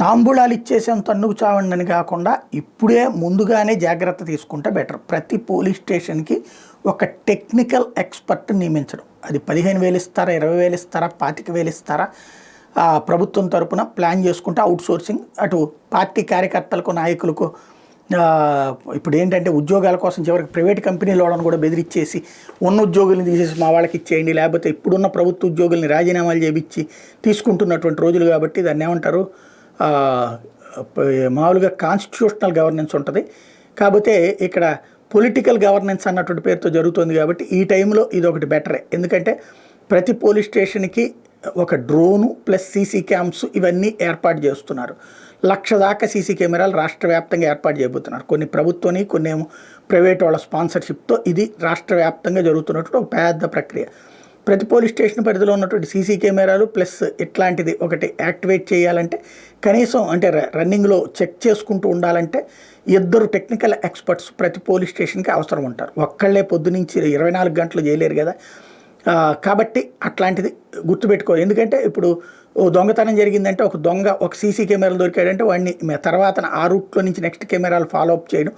తాంబూలాలు ఇచ్చేసాం తన్నుకు చావండి అని కాకుండా ఇప్పుడే ముందుగానే జాగ్రత్త తీసుకుంటే బెటర్. ప్రతి పోలీస్ స్టేషన్కి ఒక టెక్నికల్ ఎక్స్పర్ట్ నియమించడం. అది 15,000 ఇస్తారా, 20,000 ఇస్తారా, 25,000 ఇస్తారా, ప్రభుత్వం తరపున ప్లాన్ చేసుకుంటే అవుట్ సోర్సింగ్. అటు పార్టీ కార్యకర్తలకు నాయకులకు ఇప్పుడు ఏంటంటే ఉద్యోగాల కోసం చివరికి ప్రైవేట్ కంపెనీల వాళ్ళని కూడా బెదిరించేసి ఉన్న ఉద్యోగుల్ని తీసేసి మా వాళ్ళకి ఇచ్చేయండి, లేకపోతే ఇప్పుడున్న ప్రభుత్వ ఉద్యోగుల్ని రాజీనామాలు చేయించి తీసుకుంటున్నటువంటి రోజులు. కాబట్టి దాన్ని ఏమంటారు, మామూలుగా కాన్స్టిట్యూషనల్ గవర్నెన్స్ ఉంటుంది, కాకపోతే ఇక్కడ పొలిటికల్ గవర్నెన్స్ అన్నటువంటి పేరుతో జరుగుతుంది. కాబట్టి ఈ టైంలో ఇది ఒకటి బెటరే. ఎందుకంటే ప్రతి పోలీస్ స్టేషన్కి ఒక డ్రోను ప్లస్ సీసీ క్యామ్స్ ఇవన్నీ ఏర్పాటు చేస్తున్నారు. 1,00,000 దాకా సీసీ కెమెరాలు రాష్ట్ర వ్యాప్తంగా ఏర్పాటు చేయబోతున్నారు. కొన్ని ప్రభుత్వాన్ని, కొన్ని ఏమో ప్రైవేట్ వాళ్ళ స్పాన్సర్షిప్తో ఇది రాష్ట్ర వ్యాప్తంగా జరుగుతున్నటువంటి ఒక పెద్ద ప్రక్రియ. ప్రతి పోలీస్ స్టేషన్ పరిధిలో ఉన్నటువంటి సీసీ కెమెరాలు ప్లస్ ఇట్లాంటిది ఒకటి యాక్టివేట్ చేయాలంటే కనీసం అంటే రన్నింగ్లో చెక్ చేసుకుంటూ ఉండాలంటే 2 టెక్నికల్ ఎక్స్పర్ట్స్ ప్రతి పోలీస్ స్టేషన్కి అవసరం ఉంటారు. ఒక్కళ్ళే పొద్దునుంచి 24 గంటలు చేయలేరు కదా. కాబట్టి అట్లాంటిది గుర్తుపెట్టుకో. ఎందుకంటే ఇప్పుడు దొంగతనం జరిగిందంటే ఒక దొంగ ఒక సీసీ కెమెరాలు దొరికాడంటే వాడిని తర్వాత ఆ రూట్లో నుంచి నెక్స్ట్ కెమెరాలు ఫాలో అప్ చేయడం,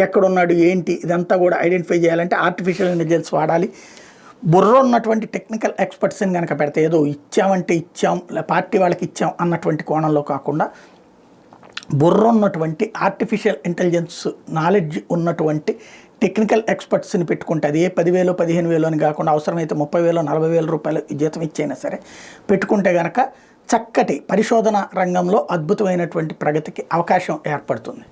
ఎక్కడున్నాడు ఏంటి ఇదంతా కూడా ఐడెంటిఫై చేయాలంటే ఆర్టిఫిషియల్ ఇంటెలిజెన్స్ వాడాలి. బుర్ర ఉన్నటువంటి టెక్నికల్ ఎక్స్పర్ట్స్ని కనుక పెడితే ఏదో ఇచ్చామంటే ఇచ్చాం, పార్టీ వాళ్ళకి ఇచ్చాం అన్నటువంటి కోణంలో కాకుండా బుర్ర ఉన్నటువంటి ఆర్టిఫిషియల్ ఇంటెలిజెన్స్ నాలెడ్జ్ ఉన్నటువంటి టెక్నికల్ ఎక్స్పర్ట్స్ని పెట్టుకుంటే అది 10,000 15,000 అని కాకుండా అవసరమైతే 30,000 40,000 రూపాయలు జీతం ఇచ్చైనా సరే పెట్టుకుంటే కనుక చక్కటి పరిశోధన రంగంలో అద్భుతమైనటువంటి ప్రగతికి అవకాశం ఏర్పడుతుంది.